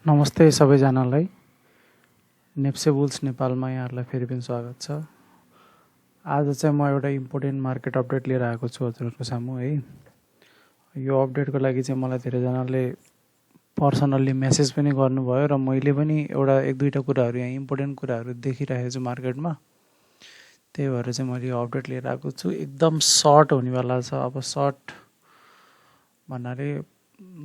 नमस्ते सबैजनालाई। नेप्से बुल्स नेपालमा यहाँहरूलाई फेरि पनि स्वागत छ। आज चाहिँ म एउटा इम्पोर्टेन्ट मार्केट अपडेट लिएर आएको छु हजुरहरूको सामु है। यो अपडेटको लागि चाहिँ मलाई धेरैजनाले पर्सनल्ली मेसेज पनि गर्नुभयो र मैले पनि एउटा एक दुईवटा कुराहरू यहाँ इम्पोर्टेन्ट कुराहरू देखिरहेको छु मार्केटमा। त्यही भएर चाहिँ मैले यो अपडेट लिएर आएको छु। एकदम सर्ट हुनेवाला छ। अब सर्ट भन्नाले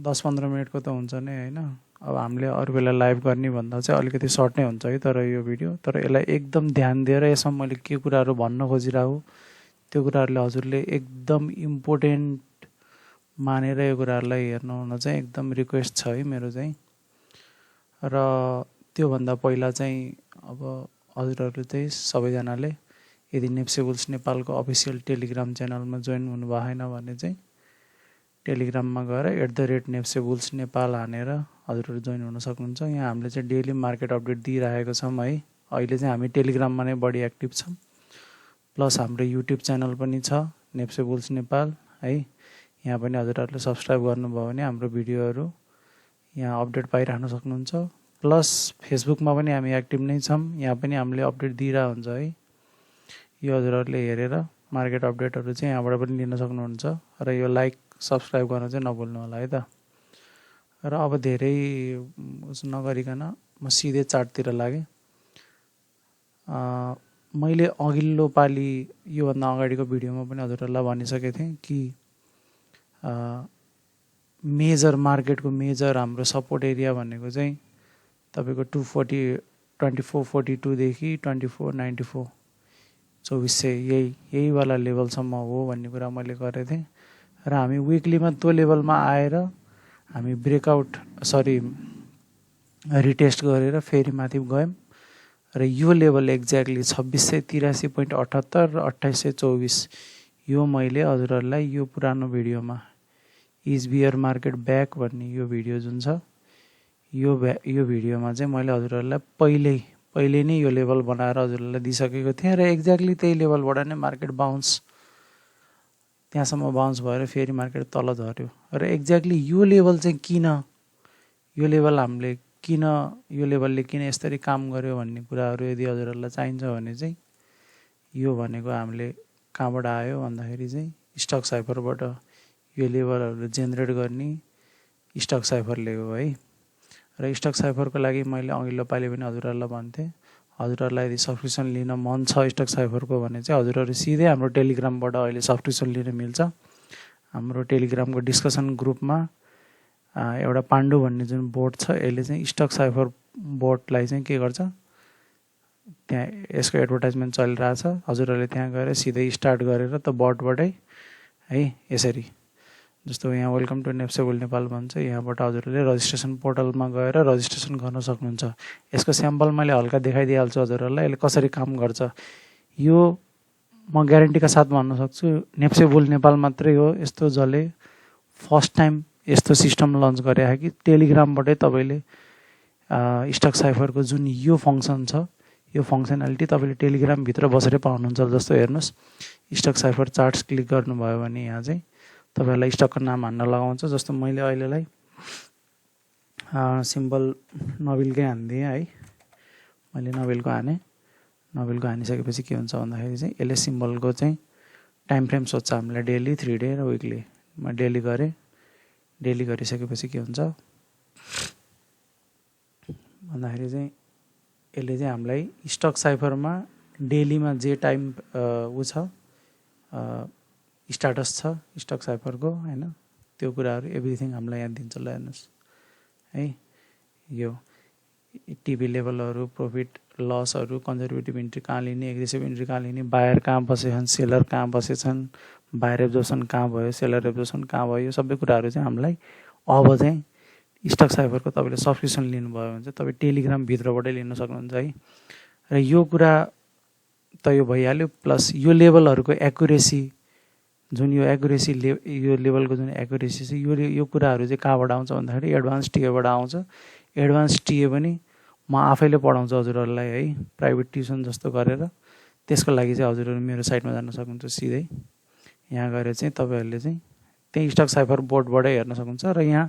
10-15 मिनटको त हुन्छ नै होइन। अब हामीले अरू बेला लाइभ गर्ने भन्दा चाहिँ अलिकति सर्ट नै हुन्छ है तर यो भिडियो। तर यसलाई एकदम ध्यान दिएर यसमा मैले के कुराहरू भन्न खोजिरहेको त्यो कुराहरूले हजुरले एकदम इम्पोर्टेन्ट मानेर यो कुराहरूलाई हेर्नु हुन चाहिँ एकदम रिक्वेस्ट छ है मेरो चाहिँ। र त्योभन्दा पहिला चाहिँ अब हजुरहरू चाहिँ सबैजनाले यदि नेप्से बुल्स नेपालको अफिसियल टेलिग्राम च्यानलमा जोइन हुनुभएको छैन भने चाहिँ टेलिग्राममा गएर @nepsebuls नेपाल हानेर हजुरहरू जोइन हुन सक्नुहुन्छ। यहाँ हामीले चाहिँ डेली मार्केट अपडेट दिइरहेको छौँ है। अहिले चाहिँ हामी टेलिग्राममा नै बढी एक्टिभ छौँ। प्लस हाम्रो युट्युब च्यानल पनि छ नेप्से बुल्स नेपाल है। यहाँ पनि हजुरहरूले सब्सक्राइब गर्नुभयो भने हाम्रो भिडियोहरू यहाँ अपडेट पाइरहन सक्नुहुन्छ। प्लस फेसबुकमा पनि हामी एक्टिभ नै छौँ। यहाँ पनि हामीले अपडेट दिइरहेको हुन्छ है। यो हजुरहरूले हेरेर मार्केट अपडेटहरू चाहिँ यहाँबाट पनि लिन सक्नुहुन्छ। र यो लाइक सब्सक्राइब गर्न चाहिँ नभुल्नु होला है त। र अब धेरै नगरिकन म सिधै चार्टतिर लागेँ। मैले अघिल्लो पालि योभन्दा अगाडिको भिडियोमा पनि हजुरहरूलाई भनिसकेको थिएँ कि मेजर मार्केटको मेजर हाम्रो सपोर्ट एरिया भनेको चाहिँ तपाईँको 2442 देखि 2494 2400 यहीवाला लेभलसम्म हो भन्ने कुरा मैले गरेको थिएँ। र हामी विकलीमा त्यो लेभलमा आएर हामी रिटेस्ट गरेर फेरि माथि गयौँ। र यो लेभल एक्ज्याक्टली 2683.78 र 2824 यो मैले हजुरहरूलाई यो पुरानो भिडियोमा इज बियर मार्केट ब्याक भन्ने यो भिडियो जुन छ यो भिडियोमा चाहिँ मैले हजुरहरूलाई पहिले नै यो लेभल बनाएर हजुरहरूलाई दिइसकेको थिएँ। र एक्ज्याक्टली त्यही लेभलबाट नै मार्केट त्यहाँसम्म बाउन्स भएर फेरि मार्केट तल झऱ्यो। र एक्ज्याक्टली यो लेभल चाहिँ यो लेभलले किन यसरी काम गर्यो भन्ने कुराहरू यदि हजुरहरूलाई चाहिन्छ भने चाहिँ यो भनेको हामीले कहाँबाट आयो भन्दाखेरि चाहिँ स्टक साइफरबाट यो लेभलहरू जेनेरेट गर्ने स्टक साइफरले हो है। र स्टक साइफरको लागि मैले अघिल्लो पालि पनि हजुरहरूलाई भन्थेँ, हजुरहरूलाई यदि सब्सक्रिप्सन लिन मन छ स्टक साइफरको भने चाहिँ हजुरहरू सिधै हाम्रो टेलिग्रामबाट अहिले सब्सक्रिप्सन लिन मिल्छ। हाम्रो टेलिग्रामको डिस्कसन ग्रुपमा एउटा पाण्डु भन्ने जुन बोट छ यसले चाहिँ स्टक साइफर बोटलाई चाहिँ के गर्छ, त्यहाँ यसको एडभर्टाइजमेन्ट चलिरहेछ। हजुरहरूले त्यहाँ गएर सिधै स्टार्ट गरेर त बोटबाटै है यसरी जस्तो यहाँ welcome to NEPSE Bulls Nepal भन्छ, यहाँबाट हजुरहरूले रजिस्ट्रेसन पोर्टलमा गएर रजिस्ट्रेसन गर्न सक्नुहुन्छ। यसको स्याम्पल मैले हल्का देखाइदिइहाल्छु हजुरहरूलाई यसले कसरी काम गर्छ। यो म ग्यारेन्टीका साथ भन्न सक्छु नेप्से बुल्स नेपाल मात्रै हो यस्तो जसले फर्स्ट टाइम यस्तो सिस्टम लन्च गरेको कि टेलिग्रामबाटै तपाईँले स्टक साइफरको जुन यो फङ्सन छ यो फङ्सनालिटी तपाईँले टेलिग्रामभित्र बसेरै पाउनुहुन्छ। जस्तो हेर्नुहोस् स्टक साइफर चार्ट्स क्लिक गर्नुभयो भने यहाँ चाहिँ तपाईँहरूलाई स्टकको नाम हान्न लगाउँछ। जस्तो मैले अहिलेलाई सिम्बल नबिलकै हानिदिएँ है। मैले नबिलको हानिसकेपछि के हुन्छ भन्दाखेरि चाहिँ यसले सिम्बलको चाहिँ टाइम फ्रेम सोध्छ हामीलाई डेली, 3 डे र विकली। म डेली गरेँ। डेली गरिसकेपछि के हुन्छ भन्दाखेरि चाहिँ यसले चाहिँ हामीलाई स्टक साइफरमा डेलीमा जे टाइम छ स्टाटस छ स्टक साइफरको होइन त्यो कुराहरू एभ्रिथिङ हामीलाई यहाँ दिन्छ। ल हेर्नुहोस् है, यो टिभी लेभलहरू, प्रफिट लसहरू, कन्जर्भेटिभ इन्ट्री कहाँ लिने, एग्रेसिभ इन्ट्री कहाँ लिने, बायर कहाँ बसेछन्, सेलर कहाँ बसेछन्, बायर एब्जर्प्सन कहाँ भयो, सेलर एब्जर्प्सन कहाँ भयो, यो सबै कुराहरू चाहिँ हामीलाई अब चाहिँ स्टक साइफरको तपाईँले सब्सक्रिप्सन लिनुभयो भने चाहिँ तपाईँ टेलिग्रामभित्रबाटै लिन सक्नुहुन्छ है। र यो कुरा त यो भइहाल्यो। प्लस यो लेभलहरूको एक्युरेसी जुन यो लेभलको जुन एक्युरेसी छ यो कुराहरू चाहिँ कहाँबाट आउँछ भन्दाखेरि एडभान्स टिएबाट आउँछ। एडभान्स टिए पनि म आफैले पढाउँछु हजुरहरूलाई है, प्राइभेट ट्युसन जस्तो गरेर। त्यसको लागि चाहिँ हजुरहरू मेरो साइटमा जान सक्नुहुन्छ। सिधै यहाँ गएर चाहिँ तपाईँहरूले चाहिँ त्यही स्टक साइफर बोर्डबाटै हेर्न सक्नुहुन्छ। र यहाँ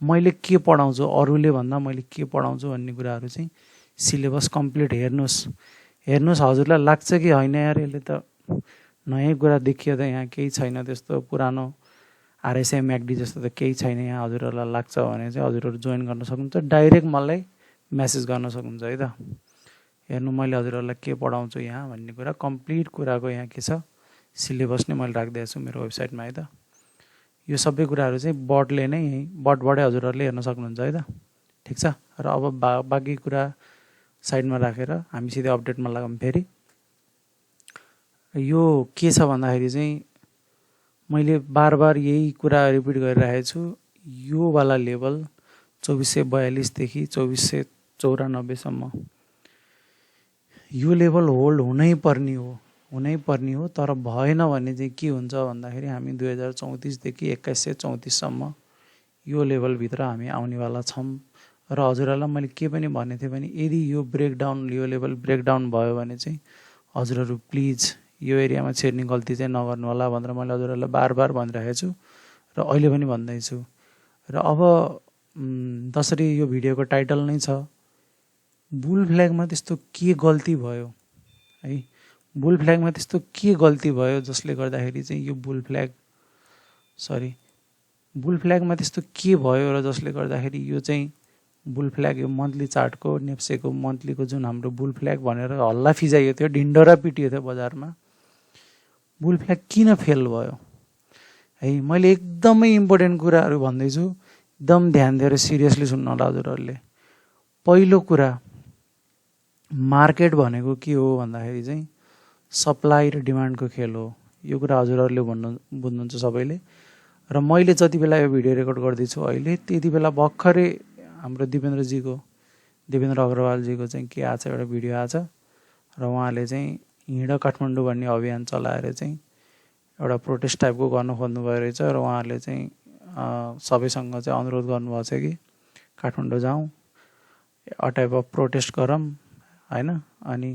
मैले के पढाउँछु अरूले भन्दा मैले के पढाउँछु भन्ने कुराहरू चाहिँ सिलेबस कम्प्लिट हेर्नुहोस् हजुरलाई लाग्छ कि होइन यार यसले त नयाँ कुरा देखियो त यहाँ केही छैन त्यस्तो पुरानो आरएसए म्याकडी जस्तो त केही छैन यहाँ हजुरहरूलाई लाग्छ भने चाहिँ हजुरहरू जोइन गर्न सक्नुहुन्छ डाइरेक्ट मलाई मेसेज गर्न सक्नुहुन्छ है त हेर्नु मैले हजुरहरूलाई के पढाउँछु यहाँ भन्ने कुरा कम्प्लिट कुराको यहाँ के छ सिलेबस नै मैले राखिदिएको छु मेरो वेबसाइटमा है त यो सबै कुराहरू चाहिँ बटले नै बटबाटै हजुरहरूले हेर्न सक्नुहुन्छ है त ठिक छ र अब बाँकी कुरा साइडमा राखेर हामी सिधै अपडेटमा लागौँ फेरि यो के छ भन्दाखेरि चाहिँ मैले बार बार यही कुरा रिपिट गरिरहेको छु यो वाला लेभल 2442 देखि 2494 यो लेभल होल्ड हुनै पर्ने हो तर भएन भने चाहिँ के हुन्छ भन्दाखेरि हामी 2034 देखि 2134 सम्म यो लेभल भित्र हामी आउनेवाला छौँ र हजुरहरूलाई मैले के पनि भनेको थिएँ भने यदि यो लेभल ब्रेकडाउन भयो भने चाहिँ हजुरहरू प्लिज यो एरियामा छिर्ने गल्ती चाहिँ नगर्नु होला भनेर मैले हजुरहरूलाई बार बार भनिरहेको छु र अहिले पनि भन्दैछु र अब जसरी यो भिडियोको टाइटल नै छ बुल फ्ल्यागमा त्यस्तो के गल्ती भयो है बुल फ्ल्यागमा त्यस्तो के गल्ती भयो जसले गर्दाखेरि चाहिँ यो बुल फ्ल्यागमा त्यस्तो के भयो र जसले गर्दाखेरि यो चाहिँ बुल फ्ल्याग यो मन्थली चार्टको नेप्सेको मन्थलीको जुन हाम्रो बुल फ्ल्याग भनेर हल्ला फिजाइयो थियो ढिन्डोरा पिटियो थियो बजारमा बुल फ्ल्याग किन फेल भयो है मैले एकदमै इम्पोर्टेन्ट कुराहरू भन्दैछु एकदम ध्यान दिएर सिरियसली सुन्नु होला हजुरहरूले पहिलो कुरा मार्केट भनेको के हो भन्दाखेरि चाहिँ सप्लाई र डिमान्डको खेल हो यो कुरा हजुरहरूले बुझ्नुहुन्छ सबैले र मैले जति बेला यो भिडियो रेकर्ड गर्दैछु अहिले त्यति बेला भर्खरै हाम्रो देवेन्द्र अग्रवालजीको चाहिँ के आछ एउटा भिडियो आछ र उहाँले चाहिँ हिँड काठमाडौँ भन्ने अभियान चलाएर चाहिँ एउटा प्रोटेस्ट टाइपको गर्न खोज्नुभयो रहेछ र उहाँहरूले चाहिँ सबैसँग चाहिँ अनुरोध गर्नुभएको छ कि काठमाडौँ जाउँ अ टाइप अफ प्रोटेस्ट गरौँ होइन अनि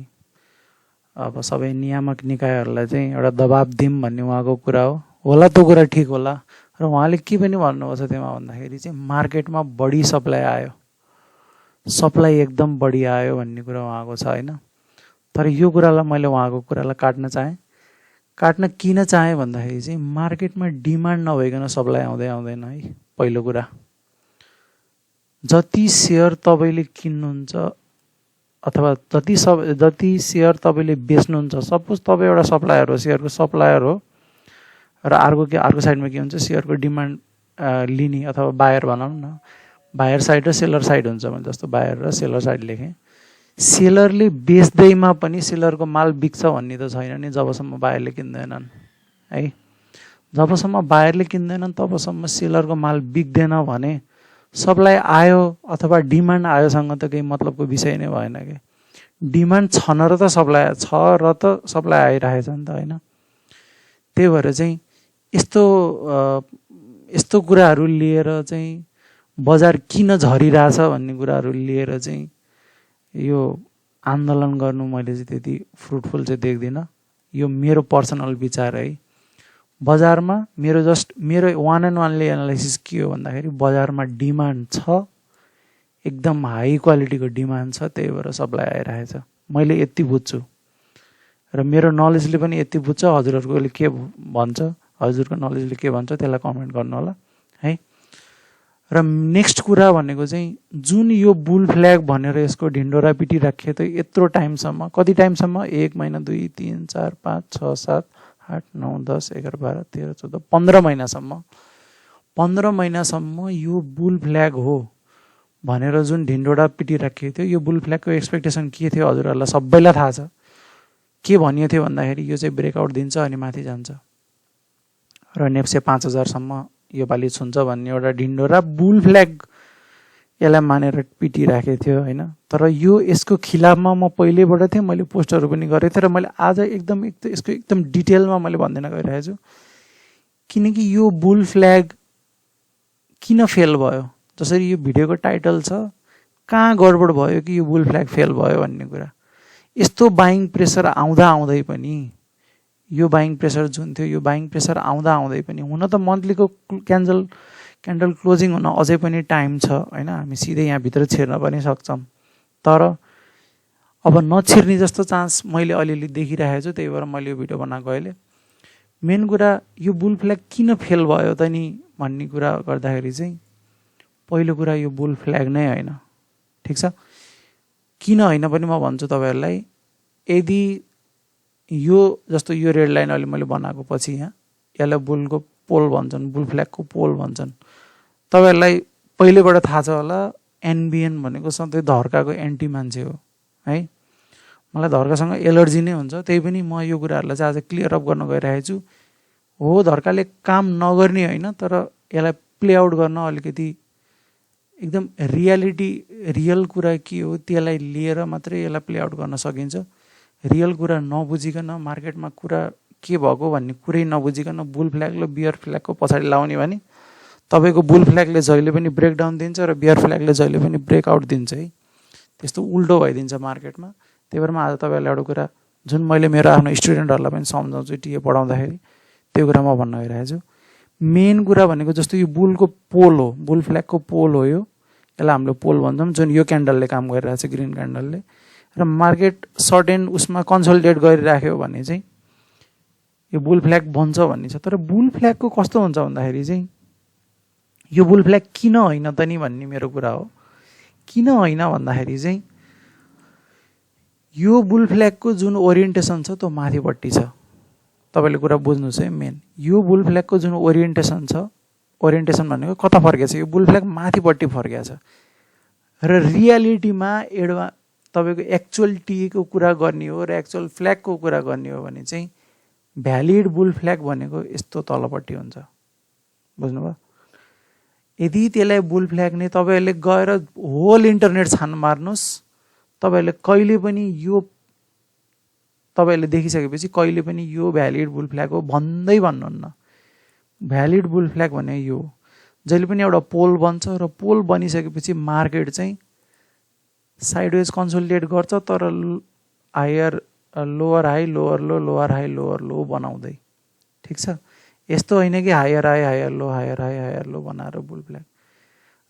अब सबै नियामक निकायहरूलाई चाहिँ एउटा दबाब दिउँ भन्ने उहाँको कुरा होला त्यो कुरा ठिक होला र उहाँले के पनि भन्नुभएको छ त्यसमा भन्दाखेरि चाहिँ मार्केटमा बढी सप्लाई एकदम बढी आयो भन्ने कुरा उहाँको छ होइन तर यो कुरालाई मैले उहाँको कुरालाई काट्न किन चाहेँ भन्दाखेरि चाहिँ मार्केटमा डिमान्ड नभइकन सप्लाई आउँदैन है पहिलो कुरा जति सेयर तपाईँले किन्नुहुन्छ अथवा जति सेयर तपाईँले बेच्नुहुन्छ सपोज तपाईँ एउटा सप्लायर हो सेयरको सप्लायर हो र अर्को साइडमा के हुन्छ सेयरको डिमान्ड लिने अथवा बायर भनौँ न बायर साइड र सेलर साइड हुन्छ भने जस्तो बायर र सेलर साइड लेखेँ सेलरले बेच्दैमा पनि सेलरको माल बिक्छ भन्ने त छैन नि जबसम्म बायरले किन्दैनन् है जबसम्म बायरले किन्दैनन् तबसम्म सेलरको माल बिक्दैन भने सप्लाई आयो अथवा डिमान्ड आयोसँग त केही मतलबको विषय नै भएन कि डिमान्ड छ र त सप्लाई आइरहेछ नि त होइन त्यही भएर चाहिँ यस्तो कुराहरू लिएर चाहिँ बजार किन झरिरहेछ भन्ने कुराहरू लिएर चाहिँ यो आन्दोलन गर्नु मैले चाहिँ त्यति फ्रुटफुल चाहिँ देख्दिनँ यो मेरो पर्सनल विचार है बजारमा मेरो वान एन्ड वानली एनालाइसिस के हो भन्दाखेरि बजारमा डिमान्ड छ एकदम हाई क्वालिटीको डिमान्ड छ त्यही भएर सप्लाई आइरहेछ मैले यति बुझ्छु र मेरो नलेजले पनि यति बुझ्छ हजुरहरूले के भन्छ हजुरको नलेजले के भन्छ त्यसलाई कमेन्ट गर्नु होला है र नेक्स्ट कुरा भनेको चाहिँ जुन यो बुल फ्ल्याग भनेर यसको ढिन्डोरा पिटिराखे त यत्रो टाइमसम्म कति टाइमसम्म 1 महिना 2 3 4 5 6 7 8 9 10 11 12 13 14 15 महिनासम्म यो बुल फ्ल्याग हो भनेर जुन ढिन्डोरा पिटिराखेको थियो यो बुल फ्ल्यागको एक्सपेक्टेसन के थियो हजुरहरूलाई सबैलाई थाहा छ के भनिएको थियो भन्दाखेरि यो चाहिँ ब्रेकआउट दिन्छ अनि माथि जान्छ र नेप्से 5000 सम्म यो पालि छुन्छ भन्ने एउटा ढिन्डोरा बुल फ्ल्याग यसलाई मानेर पिटिराखेको थियो होइन तर यो यसको खिलाफमा म पहिलेबाट थिएँ मैले पोस्टहरू पनि गरेको थिएँ र मैले आज यसको एकदम डिटेलमा मैले भन्दैन गइरहेको छु किनकि यो बुल फ्ल्याग किन फेल भयो जसरी यो भिडियोको टाइटल छ कहाँ गडबड भयो कि यो बुल फ्ल्याग फेल भयो भन्ने कुरा यस्तो बाइङ प्रेसर आउँदै पनि यो बाइङ प्रेसर जुन थियो यो बाइङ प्रेसर आउँदै पनि हुन त मन्थलीको क्यान्डल क्लोजिङ हुन अझै पनि टाइम छ हैन, हामी सिधै यहाँभित्र छिर्न पनि सक्छौँ। तर अब नछिर्ने जस्तो चान्स मैले अलिअलि देखिरहेको छु, त्यही भएर मैले यो भिडियो बनाएको अहिले। मेन कुरा यो बुल फ्ल्याग किन फेल भयो त नि भन्ने कुरा गर्दाखेरि चाहिँ पहिलो कुरा यो बुल फ्ल्याग नै होइन, ठिक छ। किन होइन पनि म भन्छु तपाईँहरूलाई। यदि यो जस्तो यो रेड लाइन अहिले मैले बनाएको पछि यहाँ यसलाई बुलको पोल भन्छन्, बुल फ्ल्यागको पोल भन्छन्। तपाईँहरूलाई पहिलेबाट थाहा छ होला एनबिएन भनेको सधैँ धर्काको एन्टी मान्छे हो है। मलाई धर्कासँग एलर्जी नै हुन्छ, त्यही पनि म यो कुराहरूलाई चाहिँ आज क्लियर अप गर्न गइरहेको छु। हो, धर्काले काम नगर्ने होइन, तर यसलाई प्ले आउट गर्न अलिकति एकदम रियल कुरा के हो त्यसलाई लिएर मात्रै यसलाई प्ले आउट गर्न सकिन्छ। रियल कुरा नबुझिकन मार्केटमा कुरा के भएको भन्ने कुरै नबुझिकन बुल फ्ल्याग र बियर फ्ल्यागको पछाडि लाउने भने तपाईँको बुल फ्ल्यागले जहिले पनि ब्रेकडाउन दिन्छ र बियर फ्ल्यागले जहिले पनि ब्रेकआउट दिन्छ है। त्यस्तो उल्टो भइदिन्छ मार्केटमा। त्यही भएर म आज तपाईँहरूलाई एउटा कुरा जुन मैले मेरो आफ्नो स्टुडेन्टहरूलाई पनि सम्झाउँछु टिए पढाउँदाखेरि त्यो कुरा म भन्न गइरहेको छु। मेन कुरा भनेको जस्तो यो बुलको पोल हो, बुल फ्ल्यागको पोल हो यो, यसलाई हामीले पोल भन्छौँ, जुन यो क्यान्डलले काम गरिरहेको छ, ग्रिन क्यान्डलले। र मार्केट सर्टेन उसमा कन्सोलिडेट गरिराख्यो भने चाहिँ यो बुल फ्ल्याग बन्छ भन्ने छ। तर बुल फ्ल्यागको कस्तो हुन्छ भन्दाखेरि चाहिँ यो बुल फ्ल्याग किन होइन त नि भन्ने मेरो कुरा हो। किन होइन भन्दाखेरि चाहिँ यो बुल फ्ल्यागको जुन ओरिएन्टेसन छ त्यो माथिपट्टि छ। तपाईँले कुरा बुझ्नुहोस् है। मेन यो बुल फ्ल्यागको जुन ओरिएन्टेसन छ, ओरिएन्टेसन भनेको कता फर्केछ, यो बुल फ्ल्याग माथिपट्टि फर्केको छ। र रियालिटीमा तपाईँको एक्चुअल टीको कुरा गर्ने हो र एक्चुअल फ्ल्यागको कुरा गर्ने हो भने चाहिँ भ्यालिड बुल फ्ल्याग भनेको यस्तो तलपट्टि हुन्छ, बुझ्नुभयो। यदि त्यसलाई बुल फ्ल्याग नै तपाईँहरूले गएर होल इन्टरनेट छान मार्नुहोस्, तपाईँहरूले कहिले पनि यो तपाईँहरूले देखिसकेपछि कहिले पनि यो भ्यालिड बुल फ्ल्याग हो भन्दै भन्नुहुन्न। भ्यालिड बुल फ्ल्याग भने यो जहिले पनि एउटा पोल बन्छ र पोल बनिसकेपछि मार्केट चाहिँ साइडवेज कन्सोलिडेट गर्छ, तर higher lower high lower low, lower high lower low बनाउँदै, ठिक छ। यस्तो होइन कि higher high higher low, higher high higher low बनाएर बुल फ्ल्याग।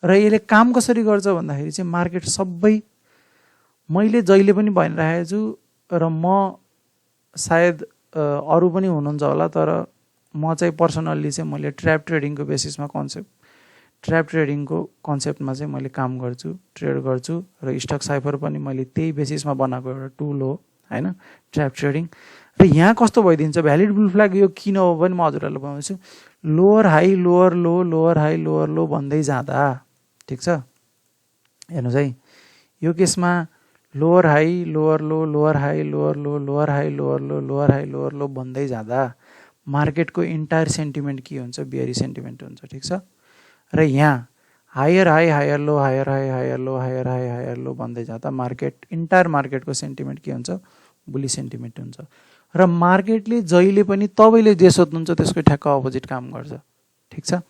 र यसले काम कसरी गर्छ भन्दाखेरि चाहिँ मार्केट सबै मैले जहिले पनि भनिरहेको छु र म सायद अरू पनि हुनुहुन्छ होला, तर म चाहिँ पर्सनल्ली चाहिँ मैले ट्र्याप ट्रेडिङको बेसिसमा ट्र्याप ट्रेडिङको कन्सेप्टमा चाहिँ मैले काम गर्छु, ट्रेड गर्छु र स्टक साइफर पनि मैले त्यही बेसिसमा बनाएको एउटा टुल हो हैन, ट्र्याप ट्रेडिङ। र यहाँ कस्तो भइदिन्छ भ्यालिड बुल फ्ल्याग यो किन हो पनि म हजुरहरूलाई बताउँछु। Lower high lower low, lower high lower लो भन्दै जाँदा, ठिक छ, हेर्नुहोस् है, यो केसमा lower high lower low, lower high lower low, lower high lower low, lower high lower लो भन्दै जाँदा मार्केटको इन्टायर सेन्टिमेन्ट के हुन्छ, बियरी सेन्टिमेन्ट हुन्छ, ठिक छ। र यहाँ higher high higher low, higher high higher low, higher high higher low भन्दै जाँदा इन्टायर मार्केटको सेन्टिमेन्ट के हुन्छ, बुली सेन्टिमेन्ट हुन्छ। र मार्केटले जहिले पनि तपाईँले जे सोध्नुहुन्छ त्यसको ठ्याक्क अपोजिट काम गर्छ, ठिक छ।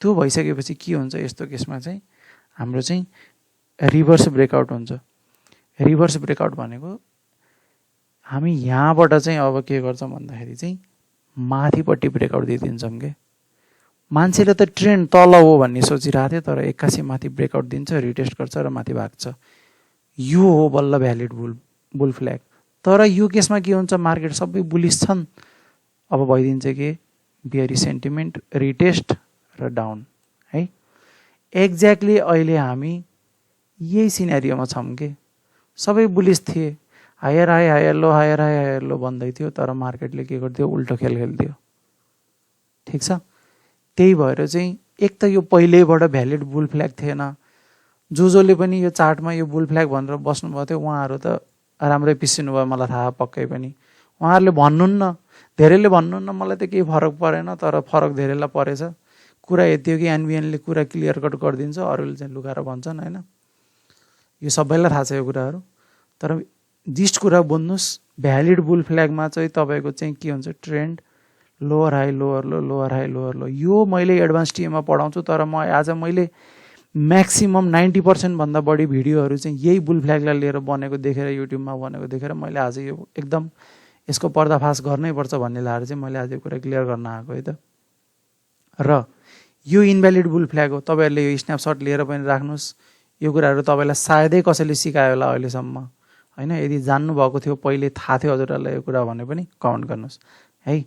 त्यो भइसकेपछि के हुन्छ, यस्तो केसमा चाहिँ हाम्रो चाहिँ रिभर्स ब्रेकआउट हुन्छ। रिभर्स ब्रेकआउट भनेको हामी यहाँबाट चाहिँ अब के गर्छौँ भन्दाखेरि चाहिँ माथिपट्टि ब्रेकआउट दिइदिन्छौँ के। मान्छेले त ट्रेन्ड तल हो भन्ने सोचिरहेको थियो, तर एक्कासी माथि ब्रेकआउट दिन्छ, रिटेस्ट गर्छ र माथि भाग्छ। यो हो बल्ल भ्यालिड बुल फ्ल्याग। तर यो केसमा के हुन्छ, मार्केट सबै बुलिस छन्, अब भइदिन्छ के बियरी सेन्टिमेन्ट, रिटेस्ट र डाउन है। एक्ज्याक्टली अहिले हामी यही सिनेरियोमा छौँ के, सबै बुलिस थिए, higher high higher low, higher high higher low भन्दै थियो, तर मार्केटले के गरिदियो, उल्टो खेल खेलिदियो, ठिक छ। त्यही भएर चाहिँ एक त यो पहिल्यैबाट भ्यालिड बुल फ्ल्याग थिएन। जसले पनि यो चार्टमा यो बुल फ्ल्याग भनेर बस्नुभएको थियो उहाँहरू त राम्रै पिसिनु भयो, मलाई थाहा पक्कै पनि। उहाँहरूले भन्नुहुन्न, धेरैले भन्नुहुन्न मलाई त केही फरक परेन, तर फरक धेरैलाई परेछ। कुरा यति हो कि एनबिएनले कुरा क्लियर कट गरिदिन्छ, अरूले चाहिँ लुकाएर भन्छन् होइन। यो सबैलाई थाहा छ यो कुराहरू, तर जिस्ट कुरा बुझ्नुहोस्, भ्यालिड बुल फ्ल्यागमा चाहिँ तपाईँको चाहिँ के हुन्छ, trend lower high lower low, lower high lower low. यो मैले एडभान्स टिएमा पढाउँछु, तर आज मैले म्याक्सिमम 90% भन्दा बढी भिडियोहरू चाहिँ यही बुल फ्ल्यागलाई लिएर बनेको देखेर, युट्युबमा बनेको देखेर मैले आज यो एकदम यसको पर्दाफास गर्नै पर्छ भन्ने लाएर चाहिँ मैले आज यो कुरा क्लियर गर्न आएको है त। र यो इन्भ्यालिड बुल फ्ल्याग हो, तपाईँहरूले यो स्न्यापसट लिएर पनि राख्नुहोस्। यो कुराहरू तपाईँलाई सायदै कसैले सिकायो होला अहिलेसम्म होइन। यदि जान्नुभएको थियो, पहिले थाहा थियो हजुरहरूलाई यो कुरा भने पनि कमेन्ट गर्नुहोस् है।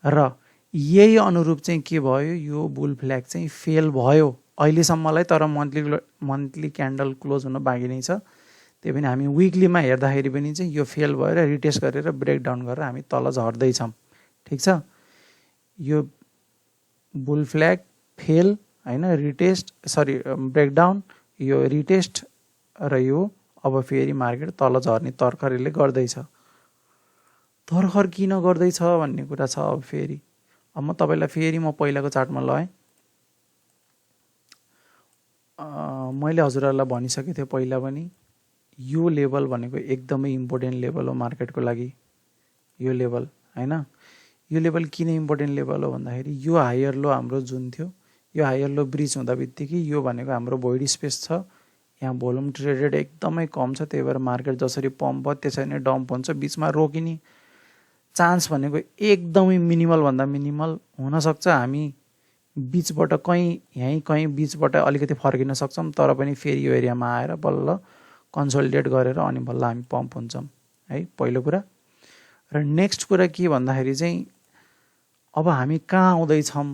र यही अनुरूप चाहिँ के भयो, यो बुल फ्ल्याग चाहिँ फेल भयो अहिलेसम्मलाई, तर मन्थली क्यान्डल क्लोज हुन बाँकी नै छ। त्यही पनि हामी विकलीमा हेर्दाखेरि पनि चाहिँ यो फेल भएर रिटेस्ट गरेर ब्रेकडाउन गरेर हामी तल झर्दैछौँ। ठिक छ, यो बुल फ्ल्याग फेल होइन, रिटेस्ट ब्रेकडाउन, यो रिटेस्ट र यो अब फेरि मार्केट तल झर्ने तर्खरले गर्दैछ। तर्खर किन गर्दैछ भन्ने कुरा छ। अब फेरि अब म तपाईँलाई फेरि म पहिलाको चार्टमा लगाएँ। मैले हजुरहरूलाई भनिसकेको थिएँ पहिला पनि, यो लेभल भनेको एकदमै इम्पोर्टेन्ट लेभल हो मार्केटको लागि। यो लेभल होइन, यो लेभल किन इम्पोर्टेन्ट लेभल हो भन्दाखेरि यो हायर लो हाम्रो जुन थियो, यो हायर लो ब्रिज हुँदा बित्तिकै यो भनेको हाम्रो भोइड स्पेस छ। यहाँ भोल्युम ट्रेडेड एकदमै कम छ, त्यही भएर मार्केट जसरी पम्प भयो त्यसरी नै डम्प हुन्छ। बिचमा रोकिने चान्स भनेको एकदमै मिनिमलभन्दा मिनिमल हुनसक्छ। हामी बिचबाट कहीँ बिचबाट अलिकति फर्किन सक्छौँ, तर पनि फेरि यो एरियामा आएर बल्ल कन्सोलिडेट गरेर अनि बल्ल हामी पम्प हुन्छौँ है, पहिलो कुरा। र नेक्स्ट कुरा के भन्दाखेरि चाहिँ अब हामी कहाँ आउँदैछौँ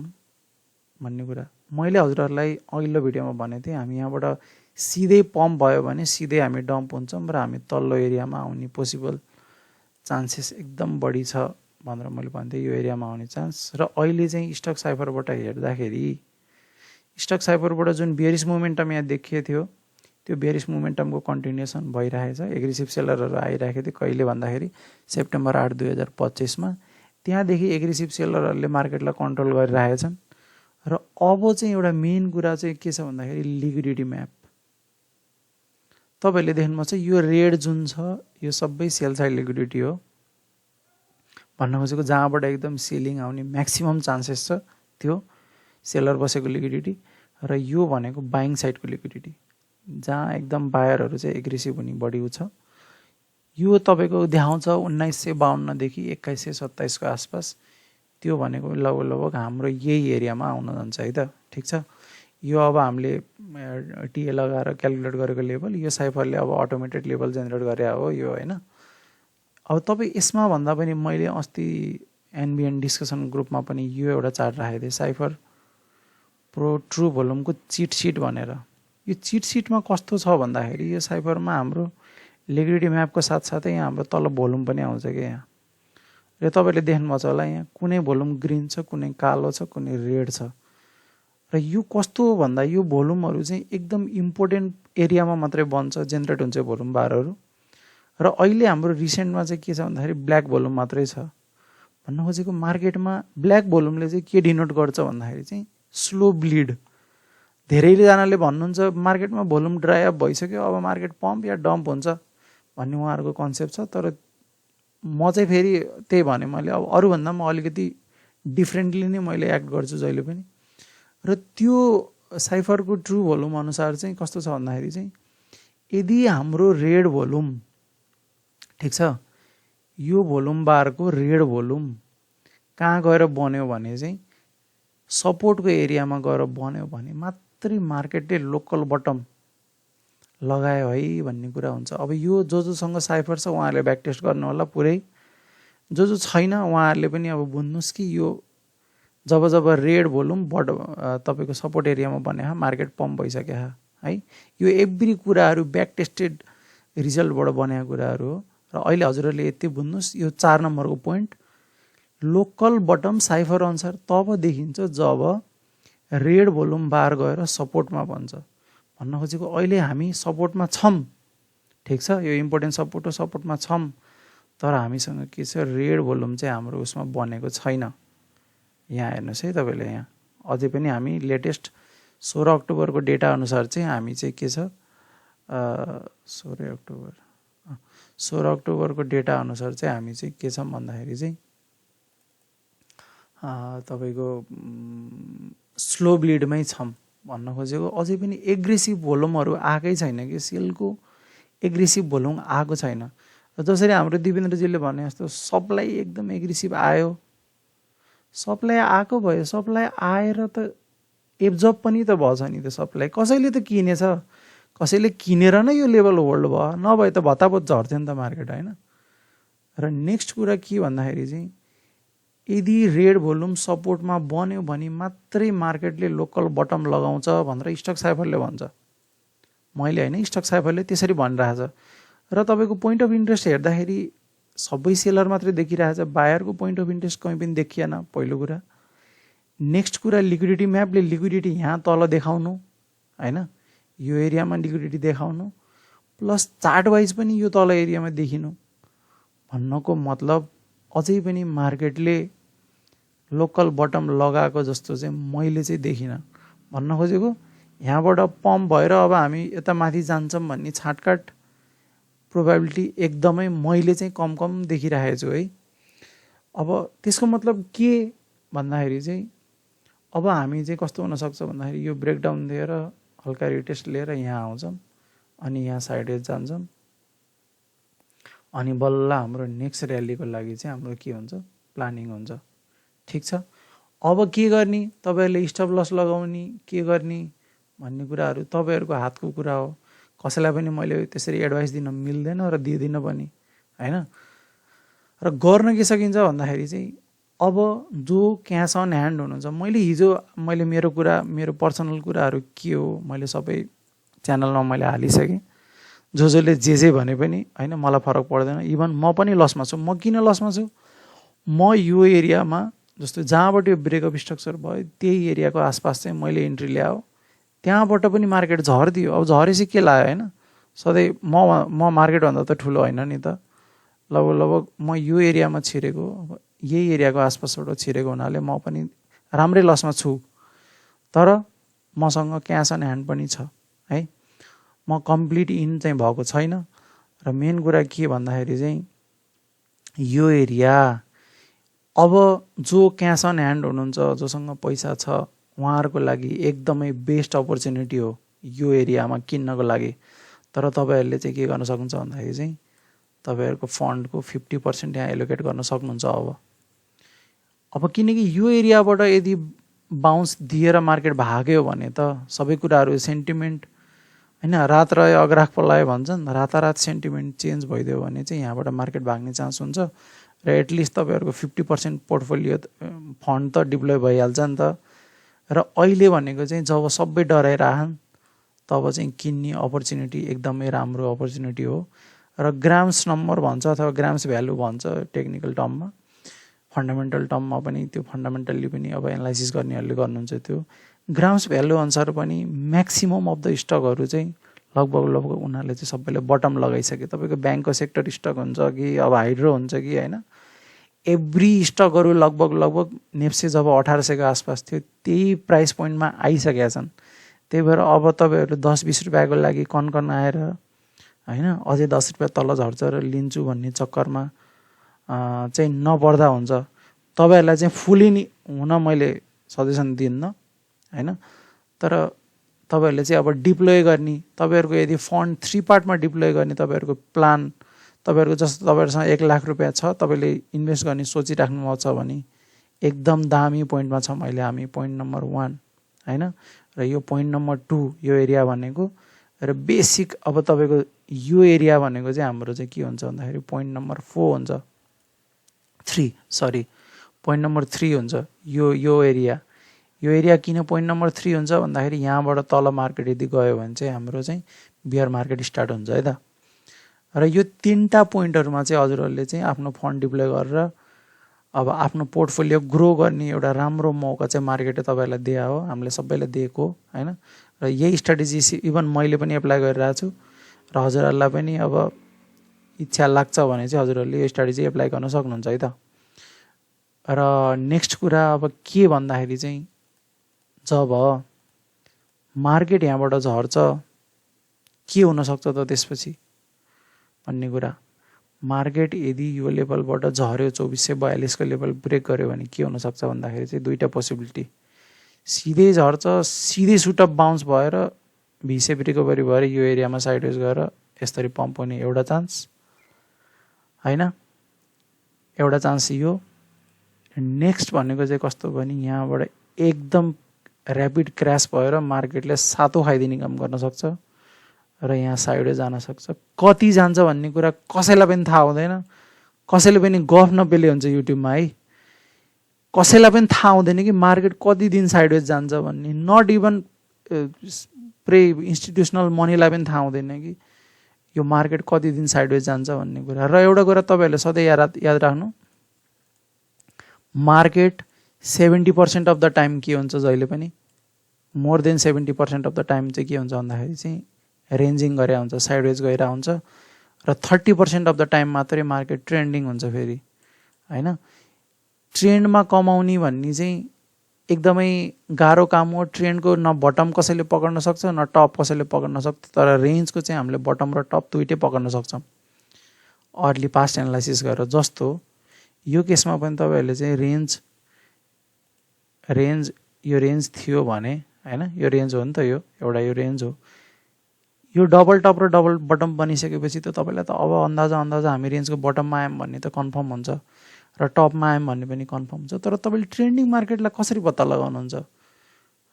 भन्ने कुरा मैले हजुरहरूलाई अघिल्लो भिडियोमा भनेको थिएँ। हामी यहाँबाट सिधै पम्प भयो भने सिधै हामी डम्प हुन्छौँ र हामी तल्लो एरियामा आउने पोसिबल चान्सेस एकदम बढी छ भनेर मैले भन्थेँ, यो एरियामा आउने चान्स। र अहिले चाहिँ स्टक साइफरबाट हेर्दाखेरि स्टक साइफरबाट जुन बेयरिश मोमेन्टम यहाँ देखिएको थियो, त्यो बेयरिश मोमेन्टमको कन्टिन्युएसन भइरहेछ। एग्रेसिभ सेलरहरू आइरहेको थियो कहिले भन्दाखेरि सेप्टेम्बर 8, 2025मा। त्यहाँदेखि एग्रेसिभ सेलरहरूले मार्केटलाई कन्ट्रोल गरिरहेछन्। र अब चाहिँ एउटा मेन कुरा चाहिँ के छ भन्दाखेरि लिक्विडिटी म्याप। तपाईँहरूले देख्नुभएको छ यो रेड जुन छ यो सबै सेल साइड लिक्विडिटी हो भन्न खोजेको, जहाँबाट एकदम सेलिङ आउने म्याक्सिमम चान्सेस छ त्यो सेलर बसेको लिक्विडिटी। र यो भनेको बाइङ साइडको लिक्विडिटी, जहाँ एकदम बायरहरू चाहिँ एग्रेसिभ हुने बढी छ। यो तपाईँको देखाउँछ 1952 देखि 2127 को आसपास। त्यो भनेको लगभग हाम्रो यही एरियामा आउन जान्छ है त। ठिक छ, यो अब हामीले टिए लगाएर क्यालकुलेट गरेको लेभल, यो साइफरले अब अटोमेटेड लेभल जेनेरेट गरे हो यो होइन। अब तपाईँ यसमा भन्दा पनि मैले अस्ति एनबिएन डिस्कसन ग्रुपमा पनि यो एउटा चार्ट राखेको थिएँ, साइफर प्रो ट्रु भोल्युमको चिट सिट भनेर। यो चिट सिटमा कस्तो छ भन्दाखेरि यो साइफरमा हाम्रो लिक्विडिटी म्यापको साथसाथै यहाँ हाम्रो तल भोल्युम पनि आउँछ कि यहाँ। र तपाईँले देख्नुभएको छ होला यहाँ कुनै भोल्युम ग्रिन छ, कुनै कालो छ, कुनै रेड छ। र यो कस्तो हो भन्दा यो भोल्युमहरू चाहिँ एकदम इम्पोर्टेन्ट एरियामा मात्रै बन्छ, जेनेरेट हुन्छ भोल्युम बारहरू। र अहिले हाम्रो रिसेन्टमा चाहिँ के छ भन्दाखेरि ब्ल्याक भोल्युम मात्रै छ। भन्न खोजेको मार्केटमा ब्ल्याक भोल्युमले चाहिँ के डिनोट गर्छ भन्दाखेरि चाहिँ स्लो ब्लिड। धेरैजनाले भन्नुहुन्छ मार्केटमा भोल्युम ड्राई अप भइसक्यो, अब मार्केट पम्प या डम्प हुन्छ भन्ने उहाँहरूको कन्सेप्ट छ। तर म चाहिँ फेरि त्यही भने, मैले अब अरूभन्दा म अलिकति डिफ्रेन्टली नै मैले एक्ट गर्छु जहिले पनि। र त्यो साइफरको ट्रु भोल्युम अनुसार चाहिँ कस्तो छ भन्दाखेरि चाहिँ यदि हाम्रो रेड भोल्युम, ठिक छ, यो भोल्युम बारको रेड भोल्युम कहाँ गएर बन्यो भने चाहिँ सपोर्टको एरियामा गएर बन्यो भने मात्रै मार्केटले लोकल बटम लगायो है भन्ने कुरा हुन्छ। अब यो जोसँग साइफर छ उहाँहरूले ब्याक टेस्ट गर्नु होला पुरै, जो छैन उहाँहरूले पनि अब बुझ्नुहोस् कि यो जब रेड भोल्युम तपाईँको सपोर्ट एरियामा बने मार्केट पम्प भइसक्यो है। यो एभ्री कुराहरू ब्याक टेस्टेड रिजल्टबाट बनेको कुराहरू हो। र अहिले हजुरहरूले यति बुझ्नुहोस्, यो 4 नम्बरको पोइन्ट लोकल बटम साइफर अनुसार तब देखिन्छ जब रेड भोल्युम बार गएर सपोर्टमा बन्छ। भन्न खोजेको अहिले हामी सपोर्टमा छौँ, ठिक छ, यो इम्पोर्टेन्ट सपोर्ट हो, सपोर्टमा छौँ, तर हामीसँग के छ रेड भोल्युम चाहिँ हाम्रो उसमा बनेको छैन। यहाँ हेर्नुहोस् है तपाईँले, यहाँ अझै पनि हामी लेटेस्ट 16 अक्टोबरको डेटा अनुसार चाहिँ हामी चाहिँ के छ 16 अक्टोबरको डेटा अनुसार चाहिँ हामी चाहिँ के छौँ भन्दाखेरि चाहिँ तपाईँको स्लो ब्लिडमै छौँ। भन्न खोजेको अझै पनि एग्रेसिभ भोल्युमहरू आएकै छैन कि, सेलको एग्रेसिभ भोल्युम आएको छैन। र जसरी हाम्रो दिपेन्द्रजीले भने जस्तो सप्लाई एकदम एग्रेसिभ आयो, सप्लाई आएको भयो, सप्लाई आएर त एब्जर्भ पनि त भएछ नि त सबलाई, कसैले त किनेछ, कसैले किनेर नै यो लेभल होल्ड भयो, नभए त भत्ताभत झर्थ्यो नि त मार्केट होइन। र नेक्स्ट कुरा के भन्दाखेरि चाहिँ यदि रेड भोल्युम सपोर्टमा बन्यो भने मात्रै मार्केटले लोकल बटम लगाउँछ भनेर स्टक साइफरले भन्छ, मैले होइन, स्टक साइफरले त्यसरी भनिरहेछ। र तपाईँको पोइन्ट अफ इन्ट्रेस्ट हेर्दाखेरि सबै सेलर मात्रै देखिरहेछ, बायरको पोइन्ट अफ इन्ट्रेस्ट कहीँ पनि देखिएन पहिलो कुरा। नेक्स्ट कुरा लिक्विडिटी म्यापले लिक्विडिटी यहाँ तल देखाउनु होइन, यो एरियामा लिक्विडिटी देखाउनु, प्लस चार्ट वाइज पनि यो तल एरियामा देखिनु। भन्नको मतलब अझै पनि मार्केटले लोकल बटम लगाएको जस्तो चाहिँ मैले चाहिँ देखिनँ। भन्न खोजेको यहाँबाट पम्प भएर अब हामी यता माथि जान्छौँ भन्ने छाटकाट प्रोबेबिलिटी एकदमै मैले चाहिँ कम देखिरहेको छु है। अब त्यसको मतलब के भन्दाखेरि चाहिँ अब हामी चाहिँ कस्तो हुनसक्छ भन्दाखेरि यो ब्रेकडाउन दिएर हल्का रिटेस्ट लिएर यहाँ आउँछौँ अनि यहाँ साइडवेज जान्छौँ अनि बल्ल हाम्रो नेक्स्ट र्यालीको लागि चाहिँ हाम्रो के हुन्छ, प्लानिङ हुन्छ। ठिक छ, अब के गर्ने, तपाईँहरूले स्टप लस लगाउने के गर्ने भन्ने कुराहरू तपाईँहरूको हातको कुरा हो। कसैलाई पनि मैले त्यसरी एडभाइस दिन मिल्दैन र दिँदिनँ पनि होइन। र गर्न के सकिन्छ भन्दाखेरि चाहिँ अब जो क्यास अन ह्यान्ड हुनुहुन्छ, मैले मेरो कुरा, मेरो पर्सनल कुराहरू के हो मैले सबै च्यानलमा मैले हालिसकेँ। जसले जे भने पनि होइन मलाई फरक पर्दैन। इभन म पनि लसमा छु। म किन लसमा छु, म यो एरियामा जस्तो जहाँबाट यो ब्रेकअप स्ट्रक्चर भयो त्यही एरियाको आसपास चाहिँ मैले इन्ट्री ल्यायो, त्यहाँबाट पनि मार्केट झरिदियो। अब झरेपछि के लाग्यो होइन, सधैँ म मार्केटभन्दा त ठुलो होइन नि त, लगभग म यो एरियामा छिरेको, अब यही एरियाको आसपासबाट छिरेको हुनाले म पनि राम्रै लसमा छु। तर मसँग क्यास अन ह्यान्ड पनि छ है, म कम्प्लिट इन चाहिँ भएको छैन। र मेन कुरा के भन्दाखेरि चाहिँ यो एरिया अब जो क्यास अन ह्यान्ड हुनुहुन्छ, जोसँग पैसा छ उहाँहरूको लागि एकदमै बेस्ट अपर्च्युनिटी हो यो एरियामा किन्नको लागि। तर तपाईँहरूले चाहिँ के गर्न सक्नुहुन्छ भन्दाखेरि चाहिँ तपाईँहरूको फन्डको 50% यहाँ एलोकेट गर्न सक्नुहुन्छ। अब किनकि यो एरियाबाट यदि बााउन्स दिएर मार्केट भाग्यो भने त सबै कुराहरू सेन्टिमेन्ट होइन, रात रह्यो अग्राह पलायो भन्छन्, रातारात सेन्टिमेन्ट चेन्ज भइदियो भने चाहिँ यहाँबाट मार्केट भाग्ने चान्स हुन्छ। र एटलिस्ट तपाईँहरूको 50% पोर्टफोलियो फन्ड त डिप्लोय भइहाल्छ नि त। र अहिले भनेको चाहिँ जब सबै डराइरहन् तब चाहिँ किन्ने अपर्च्युनिटी एकदमै राम्रो अपर्च्युनिटी हो। र ग्राम्स नम्बर भन्छ अथवा ग्राम्स भ्यालु भन्छ टेक्निकल टर्ममा, फन्डामेन्टल टर्ममा पनि त्यो फन्डामेन्टल्ली पनि अब एनालाइसिस गर्नेहरूले गर्नुहुन्छ। त्यो ग्राम्स भ्यालु अनुसार पनि म्याक्सिमम अफ द स्टकहरू चाहिँ लगभग उनीहरूले चाहिँ सबैले बटम लगाइसके। तपाईँको ब्याङ्कको सेक्टर स्टक हुन्छ कि अब हाइड्रो हुन्छ कि होइन, एभ्री स्टकहरू लगभग नेप्से जब 1800 को आसपास थियो त्यही प्राइस पोइन्टमा आइसकेका छन्। त्यही भएर अब तपाईँहरू 10-20 रुपियाँको लागि कन आएर होइन अझै 10 रुपियाँ तल झर्छ र लिन्छु भन्ने चक्करमा चाहिँ नपर्दा हुन्छ। तपाईँहरूलाई चाहिँ फुल्ली हुन मैले सजेसन दिन्न होइन, तर तपाईँहरूले चाहिँ अब डिप्लोय गर्ने, तपाईँहरूको यदि फन्ड 3 पार्टमा डिप्लोय गर्ने तपाईँहरूको प्लान, तपाईँहरूको जस्तो तपाईँहरूसँग 1 लाख रुपियाँ छ, तपाईँले इन्भेस्ट गर्ने सोचिराख्नु भएको छ भने एकदम दामी पोइन्टमा छ हामी पोइन्ट नम्बर 1 होइन। र यो पोइन्ट नम्बर 2 यो एरिया भनेको र बेसिक अब तपाईँको यो एरिया भनेको चाहिँ हाम्रो चाहिँ के हुन्छ भन्दाखेरि पोइन्ट नम्बर 4 हुन्छ, 3 पोइन्ट नम्बर 3 हुन्छ यो एरिया किन पोइन्ट नम्बर 3 हुन्छ भन्दाखेरि यहाँबाट तल मार्केट यदि गयो भने चाहिँ हाम्रो चाहिँ बियर मार्केट स्टार्ट हुन्छ है त। र यो 3टा पोइन्टहरूमा चाहिँ हजुरहरूले चाहिँ आफ्नो फन्ड डिप्लोय गरेर अब आफ्नो पोर्टफोलियो ग्रो गर्ने एउटा राम्रो मौका चाहिँ मार्केटले तपाईँहरूलाई दिए हो, हामीले सबैलाई दिएको होइन। र यही स्ट्राटेजी इभन मैले पनि एप्लाई गरिरहेको छु र हजुरहरूलाई पनि अब इच्छा लाग्छ भने चाहिँ हजुरहरूले यो स्ट्राटेजी एप्लाई गर्न सक्नुहुन्छ है त। र नेक्स्ट कुरा अब के भन्दाखेरि चाहिँ जब मार्केट यहाँबाट झर्छ के हुनसक्छ त त्यसपछि भन्ने कुरा, मार्केट यदि यो लेभलबाट झर्यो 2442 को लेभल ब्रेक गर्यो भने के हुनसक्छ भन्दाखेरि चाहिँ 2टा पोसिबिलिटी, सिधै झर्छ, सिधै सुटअप बााउन्स भएर भिसेप रिकभरी भएर यो एरियामा साइडवेज गएर यसरी पम्प हुने एउटा चान्स होइन, एउटा चान्स यो। नेक्स्ट भनेको चाहिँ कस्तो भने यहाँबाट एकदम ऱ्यापिड क्रास भएर मार्केटले सातो खाइदिने काम गर्न सक्छ र यहाँ साइडै जान सक्छ। कति जान्छ भन्ने कुरा कसैलाई पनि थाहा हुँदैन, कसैले पनि गफ नपेले हुन्छ युट्युबमा है। कसैलाई पनि थाहा हुँदैन कि मार्केट कति दिन साइडवेज जान्छ भन्ने, नट इभन इन्स्टिट्युसनल मनीलाई पनि थाहा हुँदैन कि यो मार्केट कति दिन साइडवेज जान्छ भन्ने कुरा। र एउटा कुरा तपाईँहरूले सधैँ याद राख्नु, मार्केट 70% अफ द टाइम के हुन्छ, जहिले पनि more than 70% of the time चाहिँ के हुन्छ भन्दाखेरि चाहिँ रेन्जिङ गरे हुन्छ, साइडवेज गइरहेको हुन्छ र 30% अफ द टाइम मात्रै मार्केट ट्रेन्डिङ हुन्छ फेरि होइन। ट्रेन्डमा कमाउने भन्ने चाहिँ एकदमै गाह्रो काम हो। ट्रेन्डको न बटम कसैले पक्र्न सक्छ न टप कसैले पक्र्न सक्छ, तर रेन्जको चाहिँ हामीले बटम र टप दुइटै पक्र्न सक्छौँ अर्ली पास्ट एनालाइसिस गरेर। जस्तो यो केसमा पनि तपाईँहरूले चाहिँ यो रेन्ज थियो भने होइन, यो रेन्ज हो नि त, यो एउटा यो रेन्ज हो। यो डबल टप र डबल बटम बनिसकेपछि त तपाईँलाई त अब अन्दाजा हामी रेन्जको बटममा आयौँ भन्ने त कन्फर्म हुन्छ र टपमा आयौँ भन्ने पनि कन्फर्म हुन्छ। तर तपाईँले ट्रेन्डिङ मार्केटलाई कसरी पत्ता लगाउनुहुन्छ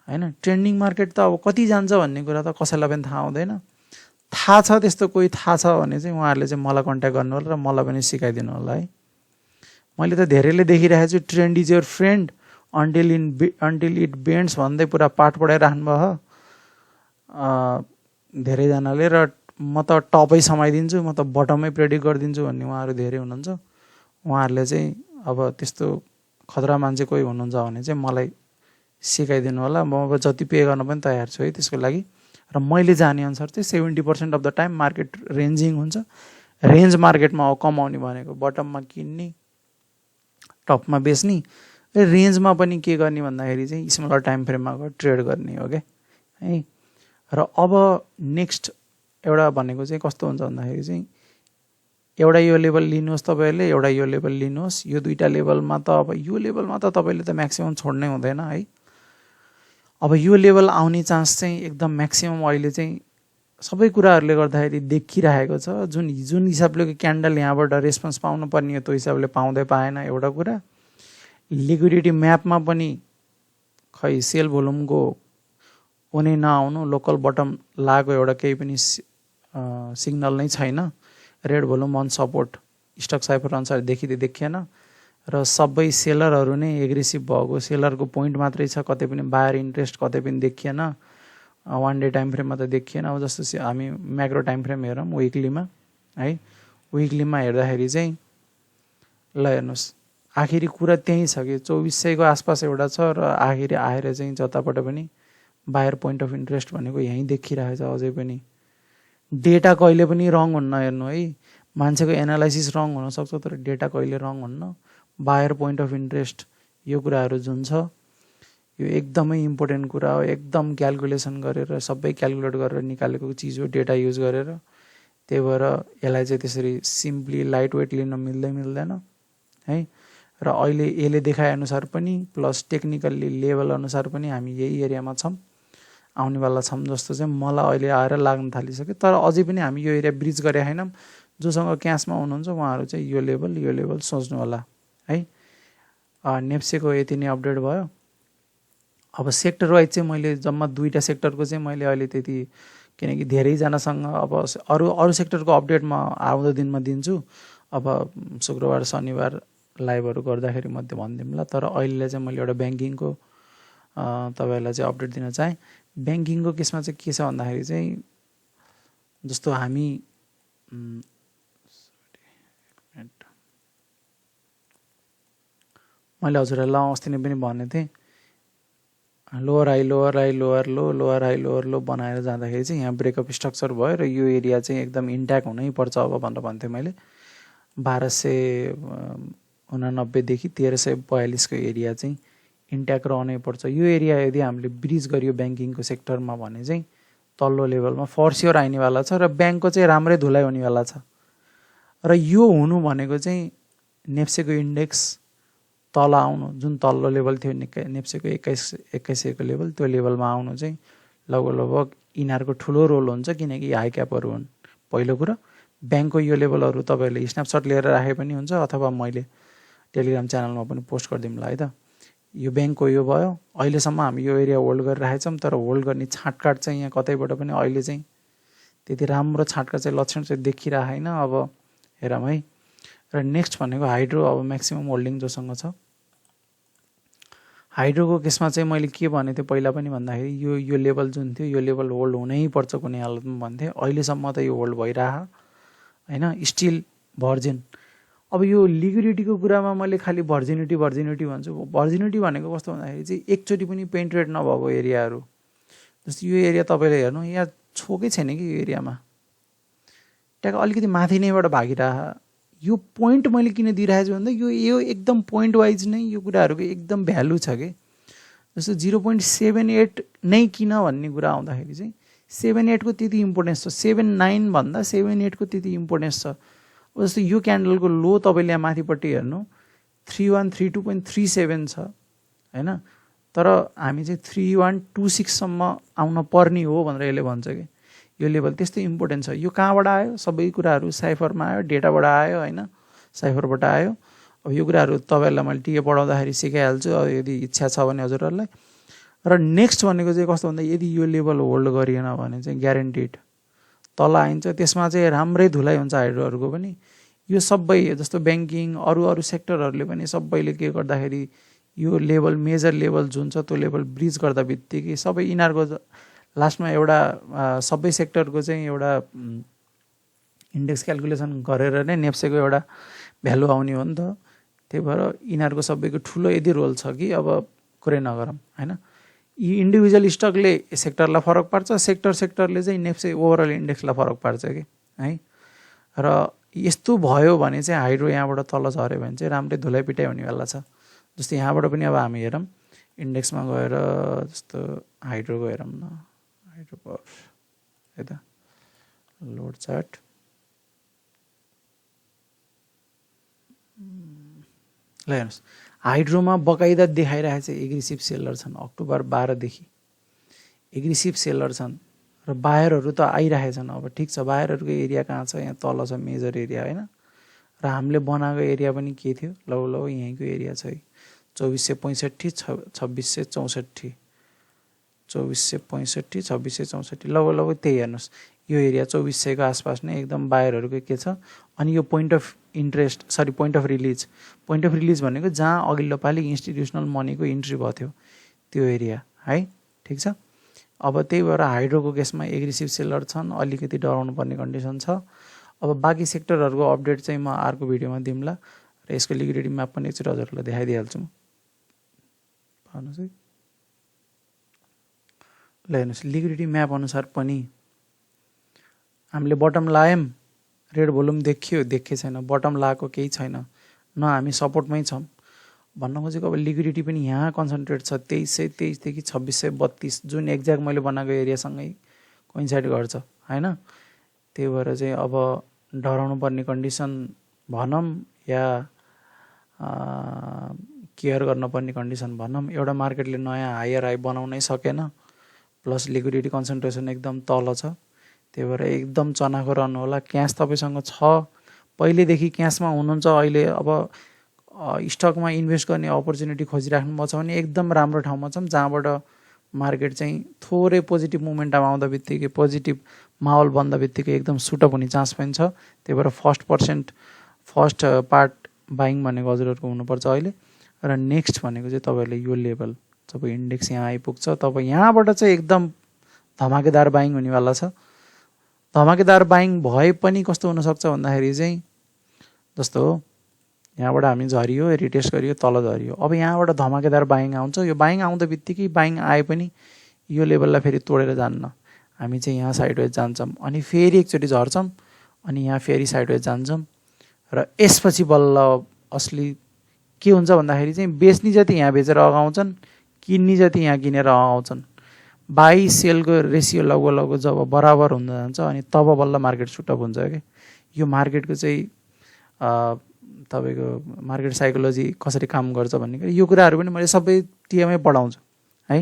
होइन। ट्रेन्डिङ मार्केट त अब कति जान्छ भन्ने कुरा त कसैलाई पनि थाहा हुँदैन। थाहा छ त्यस्तो कोही थाहा छ भने चाहिँ उहाँहरूले चाहिँ मलाई कन्ट्याक्ट गर्नु होला र मलाई पनि सिकाइदिनु होला है। मैले त धेरैले देखिरहेको छु, trend is your friend until it bends भन्दै पुरा पाठ पढाइराख्नु भयो धेरैजनाले, र म त टपै समाइदिन्छु, म त बटमै प्रेडिक्ट गरिदिन्छु भन्ने उहाँहरू धेरै हुनुहुन्छ। उहाँहरूले चाहिँ अब त्यस्तो खतरा मान्छे कोही हुनुहुन्छ भने चाहिँ मलाई सिकाइदिनु होला, म अब जति पे गर्न पनि तयार छु है त्यसको लागि। र मैले जानेअनुसार चाहिँ 70% अफ द टाइम मार्केट रेन्जिङ हुन्छ। रेन्ज मार्केटमा हो कमाउने भनेको, बटममा किन्ने टपमा बेच्ने, रेन्जमा पनि के गर्ने भन्दाखेरि चाहिँ स्मलर टाइम फ्रेममा गएर ट्रेड गर्ने हो क्या है। र अब नेक्स्ट एउटा भनेको चाहिँ कस्तो हुन्छ भन्दाखेरि चाहिँ एउटा यो लेभल लिनुहोस् तपाईँहरूले, एउटा यो लेभल लिनुहोस्। यो दुईवटा लेभलमा त अब यो लेभलमा त तपाईँले त म्याक्सिमम् छोड्नै हुँदैन है। अब यो लेभल आउने चान्स चाहिँ एकदम म्याक्सिमम् अहिले चाहिँ सबै कुराहरूले गर्दाखेरि देखिरहेको छ। जुन हिसाबले क्यान्डल यहाँबाट रेस्पोन्स पाउनु पर्ने हो त्यो हिसाबले पाउँदै पाएन एउटा कुरा। लिक्विडिटी म्यापमा पनि खै सेल भोल्युमको हुने नआउनु, लोकल बटम लागेको एउटा केही पनि सिग्नल नै छैन। Red volume on support stock cipher अनुसार देखिएन र सबै सेलरहरू नै एग्रेसिभ भएको, सेलरको पोइन्ट मात्रै छ, कतै पनि बायर इन्ट्रेस्ट कतै पनि देखिएन। वान डे टाइम फ्रेममा त देखिएन। अब जस्तो हामी म्याक्रो टाइम फ्रेम हेरौँ विकलीमा है, विकलीमा हेर्दाखेरि चाहिँ ल हेर्नुहोस् आखिरी कुरा त्यही छ कि 2400 को आसपास एउटा छ र आखिरी आएर चाहिँ जताबाट पनि बायर पोइन्ट अफ इन्ट्रेस्ट भनेको यहीँ देखिरहेछ। अझै पनि डेटा कहिले पनि रङ हुन्न, हेर्नु है, मान्छेको एनालाइसिस रङ हुनसक्छ तर डेटा कहिले रङ हुन्न। बायर पोइन्ट अफ इन्ट्रेस्ट यो कुराहरू जुन छ यो एकदमै इम्पोर्टेन्ट कुरा हो। एकदम क्यालकुलेसन गरेर सबै क्यालकुलेट गरेर निकालेको चिज हो, डेटा युज गरेर। त्यही भएर यसलाई चाहिँ त्यसरी सिम्पली लाइट वेट लिन मिल्दैन है। र अहिले यसले देखाए अनुसार पनि प्लस टेक्निकल्ली लेभल अनुसार पनि हामी यही एरियामा छौँ, आउनेवाला छौँ जस्तो चाहिँ मलाई अहिले आएर लाग्न थालिसक्यो। तर अझै पनि हामी यो एरिया ब्रिज गरे छैनौँ। जोसँग क्यासमा हुनुहुन्छ उहाँहरू चाहिँ यो लेभल सोच्नु होला है। नेप्सेको यति नै अपडेट भयो। अब सेक्टर वाइज चाहिँ मैले जम्मा 2टा सेक्टरको चाहिँ मैले अहिले त्यति, किनकि धेरैजनासँग अब अरू सेक्टरको अपडेट म आउँदो दिनमा दिन्छु। अब शुक्रबार शनिबार लाइभहरू गर्दाखेरि मध्ये भनिदिउँला। तर अहिले चाहिँ मैले एउटा ब्याङ्किङको तपाईँहरूलाई चाहिँ अपडेट दिन चाहेँ। ब्याङ्किङको केसमा चाहिँ के छ भन्दाखेरि चाहिँ जस्तो हामी मैले हजुरहरूलाई अस्ति नै पनि भनेको थिएँ, lower high lower high low बनाएर जाँदाखेरि चाहिँ यहाँ ब्रेकअप स्ट्रक्चर भयो र यो एरिया चाहिँ एकदम इन्ट्याक्ट हुनै पर्छ अब भनेर भन्थेँ मैले। 1289 देखि 1342 को एरिया चाहिँ इन्ट्याक्ट रहनै पर्छ। यो एरिया यदि हामीले ब्रिज गरियो ब्याङ्किङको सेक्टरमा भने चाहिँ तल्लो लेभलमा फर स्योर आइनेवाला छ र ब्याङ्कको चाहिँ राम्रै धुलाइ हुनेवाला छ। र यो हुनु भनेको चाहिँ नेप्सेको इन्डेक्स तल आउनु, जुन तल्लो लेभल थियो नेप्सेको 2100 को लेभल, त्यो लेभलमा आउनु चाहिँ लगभग यिनीहरूको ठुलो रोल हुन्छ किनकि हाई क्यापहरू हुन्। पहिलो कुरा ब्याङ्कको यो लेभलहरू तपाईँहरूले स्न्यापसट लिएर राखे पनि हुन्छ अथवा मैले टेलिग्राम च्यानलमा पनि पोस्ट गरिदिउँला है त। यो ब्याङ्कको यो भयो, अहिलेसम्म हामी यो एरिया होल्ड गरिरहेछौँ, तर होल्ड गर्ने छाँटकाट चाहिँ यहाँ कतैबाट पनि अहिले चाहिँ त्यति राम्रो छाँटकाट चाहिँ लक्षण चाहिँ देखिरहेको छैन। अब हेरौँ है। र नेक्स्ट भनेको हाइड्रो, अब म्याक्सिमम होल्डिङ जोसँग छ। हाइड्रोको केसमा चाहिँ मैले के भनेको थिएँ पहिला पनि भन्दाखेरि यो लेभल जुन थियो यो लेभल होल्ड हुनै पर्छ कुनै हालतमा भन्थेँ। अहिलेसम्म त यो होल्ड भइरह होइन, स्टिल भर्जिन। अब यो लिक्विडिटीको कुरामा मैले खालि भर्जिनिटी भन्छु। भर्जिनिटी भनेको कस्तो भन्दाखेरि चाहिँ एकचोटि पनि पेन्ट्रेट नभएको एरियाहरू, जस्तो यो एरिया तपाईँले हेर्नु यहाँ छोकै छैन कि यो एरियामा, ट्याक अलिकति माथि नैबाट भागिरह। यो पोइन्ट मैले किन दिइरहेको छु भन्दा यो एकदम पोइन्ट वाइज नै यो कुराहरूको एकदम भ्यालु छ कि। जस्तो 0.78 नै किन भन्ने कुरा आउँदाखेरि चाहिँ 78 को त्यति इम्पोर्टेन्स छ, 79 भन्दा 78 को त्यति इम्पोर्टेन्स छ। जस्तो यो क्यान्डलको लो तपाईँले यहाँ माथिपट्टि हेर्नु 3132.37 छ होइन, तर हामी चाहिँ 3126 सम्म आउन पर्ने हो भनेर यसले भन्छ कि यो लेभल त्यस्तो इम्पोर्टेन्ट छ। यो कहाँबाट आयो? सबै कुराहरू साइफरमा आयो, डेटाबाट आयो होइन, साइफरबाट आयो। अब यो कुराहरू तपाईँहरूलाई मैले टिए पढाउँदाखेरि सिकाइहाल्छु यदि इच्छा छ भने हजुरहरूलाई। र नेक्स्ट भनेको चाहिँ कस्तो भन्दा यदि यो लेभल होल्ड गरिएन भने चाहिँ ग्यारेन्टिड तल आइन्छ, त्यसमा चाहिँ राम्रै धुलाइ हुन्छ हाइड्रोहरूको पनि। यो सबै जस्तो ब्याङ्किङ अरू सेक्टरहरूले पनि सबैले के गर्दाखेरि यो लेभल मेजर लेभल जुन छ त्यो लेभल ब्रिज गर्दा बित्तिकै सबै यिनीहरूको लास्टमा एउटा सबै सेक्टरको चाहिँ एउटा इन्डेक्स क्यालकुलेसन गरेर नै नेप्सेको एउटा भ्यालु आउने हो नि त। त्यही भएर यिनीहरूको सबैको ठुलो यदि रोल छ कि अब कुरै नगरौँ होइन। यी इन्डिभिजुअल स्टकले सेक्टरलाई फरक पार्छ, सेक्टरले चाहिँ नेप्से ओभरअल इन्डेक्सलाई फरक पार्छ कि है। र यस्तो भयो भने चाहिँ हाइड्रो यहाँबाट तल झऱ्यो भने चाहिँ राम्रै धुलाइ पिटाइ हुनेवाला छ। जस्तो यहाँबाट पनि अब हामी हेरौँ इन्डेक्समा गएर जस्तो हाइड्रोको हेरौँ न, हाइड्रो पावर यता लोड चार्ट ल हेर्नुहोस्, हाइड्रोमा बकाइदा देखाइरहेको छ एग्रेसिभ सेलर छन् अक्टोबर 12 देखि एग्रेसिभ सेलर छन् र बायरहरू त आइरहेछन्। अब ठिक छ, बायरहरूको एरिया कहाँ छ? यहाँ तल छ मेजर एरिया होइन। र हामीले बनाएको एरिया पनि के थियो? लौ यहीँको एरिया छ है, 2465 2664 2465 2664 लगभग त्यही हेर्नुहोस्। यो एरिया 2400 को आसपास नै एकदम बायरहरूको के छ। अनि यो पोइन्ट अफ रिलिज भनेको जहाँ अघिल्लो पालि इन्स्टिट्युसनल मनीको इन्ट्री भएको थियो त्यो एरिया है, ठिक छ। अब त्यही भएर हाइड्रोको केसमा एग्रेसिभ सेलर छन्, अलिकति डराउनु पर्ने कन्डिसन छ। अब बाँकी सेक्टरहरूको अपडेट चाहिँ म अर्को भिडियोमा दिउँला र यसको लिक्विडिटी म्याप पनि एकचोटि हजुरहरूलाई देखाइदिइहाल्छु म। भन्नुहोस् है, ल हेर्नुहोस् लिक्विडिटी म्याप अनुसार पनि हामीले बटम लायौँ, रेड भोल्युम देखे छैन, बटम लगाएको केही छैन, न हामी सपोर्टमै छौँ। भन्न खोजेको अब लिक्विडिटी पनि यहाँ कन्सन्ट्रेट छ 2323 देखि 2632 जुन एक्ज्याक्ट मैले बनाएको एरियासँगै कोइन्साइड गर्छ होइन। त्यही भएर चाहिँ अब डराउनु पर्ने कन्डिसन भनौँ या केयर गर्नुपर्ने कन्डिसन भनौँ, एउटा मार्केटले नयाँ हायर हाई बनाउनै सकेन, प्लस लिक्विडिटी कन्सन्ट्रेसन एकदम तल छ। त्यही भएर एकदम चनाखो रहनु होला। क्यास तपाईँसँग छ, पहिलेदेखि क्यासमा हुनुहुन्छ, अहिले अब स्टकमा इन्भेस्ट गर्ने अपर्च्युनिटी खोजिराख्नु भएको छ भने एकदम राम्रो ठाउँमा छौँ जहाँबाट मार्केट चाहिँ थोरै पोजिटिभ मुभमेन्टमा आउँदा बित्तिकै पोजिटिभ माहौल बन्दा बित्तिकै एकदम सुटअप हुने चान्स पनि छ। त्यही भएर फर्स्ट पार्ट बाइङ भनेको हजुरहरूको हुनुपर्छ अहिले। र नेक्स्ट भनेको चाहिँ तपाईँहरूले यो लेभल जब इन्डेक्स यहाँ आइपुग्छ तब यहाँबाट चाहिँ एकदम धमाकेदार बाइङ हुनेवाला छ। धमाकेदार बाइङ भए पनि कस्तो हुनसक्छ भन्दाखेरि चाहिँ जस्तो यहाँबाट हामी झरियो, रिटेस्ट गरियो, तल झरियो, अब यहाँबाट धमाकेदार बाइङ आउँछ। यो बाइङ आउँदा बित्तिकै बाइङ आए पनि यो लेभललाई फेरि तोडेर जान्न, हामी चाहिँ यहाँ साइडवेज जान्छौँ, अनि फेरि एकचोटि झर्छौँ, अनि यहाँ फेरि साइडवेज जान्छौँ। र यसपछि बल्ल असली के हुन्छ भन्दाखेरि चाहिँ बेच्ने जति यहाँ बेचेर अगाउँछन्, किन्ने जति यहाँ किनेर अगाउँछन्। बाई सेलको रेसियो लगभग जब बराबर हुन जान्छ अनि तब बल्ल मार्केट सुटअप हुन्छ कि। यो मार्केटको चाहिँ तपाईँको मार्केट साइकोलोजी कसरी काम गर्छ भन्ने कुरा, यो कुराहरू पनि मैले सबै टिएमै पढाउँछु है।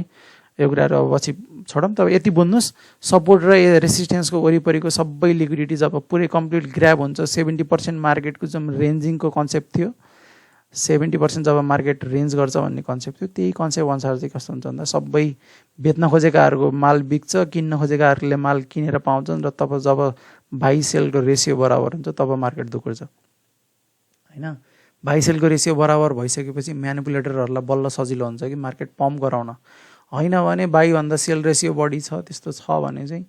यो कुराहरू अब पछि छोडौँ। तब यति बुझ्नुहोस्, सपोर्ट र रेसिस्टेन्सको वरिपरिको सबै लिक्विडिटी जब पुरै कम्प्लिट ग्र्याब हुन्छ 70% मार्केटको जुन रेन्जिङको कन्सेप्ट थियो 70% जब मार्केट रेन्ज गर्छ भन्ने कन्सेप्ट थियो, त्यही कन्सेप्ट अनुसार चाहिँ कस्तो हुन्छ भन्दा सबै बेच्न खोजेकाहरूको माल बिक्छ, किन्न खोजेकाहरूले माल किनेर पाउँछन्, र तब जब बाई सेलको रेसियो बराबर हुन्छ तब मार्केट दुखुर्छ होइन। बाई सेलको रेसियो बराबर भइसकेपछि म्यानिपुलेटरहरूलाई बल्ल सजिलो हुन्छ कि मार्केट पम्प गराउन। होइन भने बाईभन्दा सेल रेसियो बढी छ, त्यस्तो छ भने चाहिँ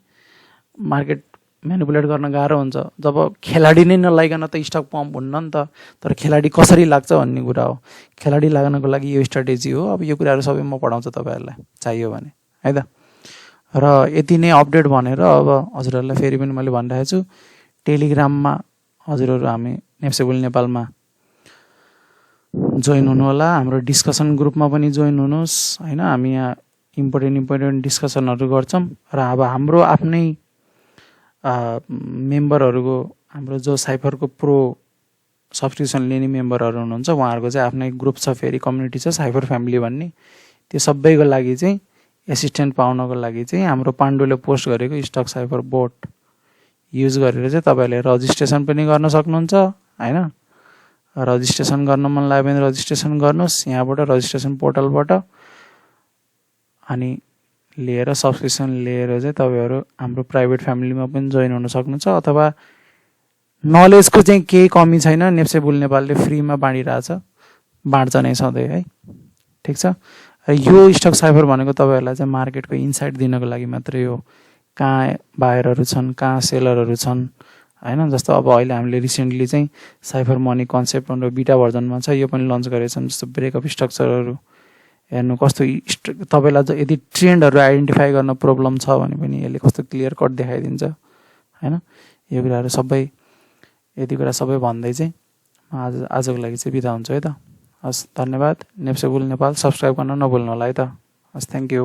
मार्केट म्यानिपुलेट गर्न गाह्रो हुन्छ। जब खेलाडी नै नलाइकन त स्टक पम्प हुन्न नि त, तर खेलाडी कसरी लाग्छ भन्ने कुरा हो। खेलाडी लाग्नको लागि यो स्ट्राटेजी हो। अब यो कुराहरू सबै म पढाउँछु तपाईँहरूलाई चाहियो भने है त। र यति नै अपडेट भनेर अब हजुरहरूलाई फेरि पनि मैले भनिरहेको छु, टेलिग्राममा हजुरहरू हामी नेप्सेबुल नेपालमा जोइन हुनु होला, हाम्रो डिस्कसन ग्रुपमा पनि जोइन हुनुहोस् होइन। हामी यहाँ इम्पोर्टेन्ट डिस्कसनहरू गर्छौँ, र अब हाम्रो आफ्नै मेम्बरहरूको, हाम्रो जो साइफरको प्रो सब्सक्रिप्सन लिने मेम्बरहरू हुनुहुन्छ उहाँहरूको चाहिँ आफ्नै ग्रुप छ, फेरि कम्युनिटी छ साइफर फ्यामिली भन्ने। त्यो सबैको लागि चाहिँ एसिस्टेन्ट पाउनको लागि चाहिँ हाम्रो पाण्डुले पोस्ट गरेको स्टक साइफर बोट युज गरेर चाहिँ तपाईँहरूले रजिस्ट्रेसन पनि गर्न सक्नुहुन्छ होइन। रजिस्ट्रेसन गर्न मन लाग्यो भने रजिस्ट्रेसन गर्नुहोस् यहाँबाट, रजिस्ट्रेसन पोर्टलबाट, अनि लिएर सब्सक्रिप्सन लिएर चाहिँ तपाईँहरू हाम्रो प्राइभेट फ्यामिलीमा पनि जोइन हुन सक्नुहुन्छ। अथवा नलेजको चाहिँ केही कमी छैन, नेप्सेबुल नेपालले फ्रीमा बाँडिरहेछ, बाँड्छ नै सधैँ है, ठिक छ। र यो स्टक साइफर भनेको तपाईँहरूलाई चाहिँ मार्केटको इन्साइट दिनको लागि मात्रै हो। कहाँ बायरहरू छन्, कहाँ सेलरहरू छन् होइन। जस्तो अब अहिले हामीले रिसेन्टली चाहिँ साइफर मनी कन्सेप्ट भनेर बिटा भर्जनमा छ, यो पनि लन्च गरेछौँ। जस्तो ब्रेकअप स्ट्रक्चरहरू हेर्नु कस्तो, तपाईँलाई यदि ट्रेन्डहरू आइडेन्टिफाई गर्न प्रब्लम छ भने पनि यसले कस्तो क्लियर कट देखाइदिन्छ होइन। यो कुराहरू सबै, यति कुरा सबै भन्दै चाहिँ म आजको लागि चाहिँ बिदा हुन्छु है त। हस्, धन्यवाद। नेप्सेबुल नेपाल सब्सक्राइब गर्न नभुल्नु होला है त। हस्, थ्याङ्क यू।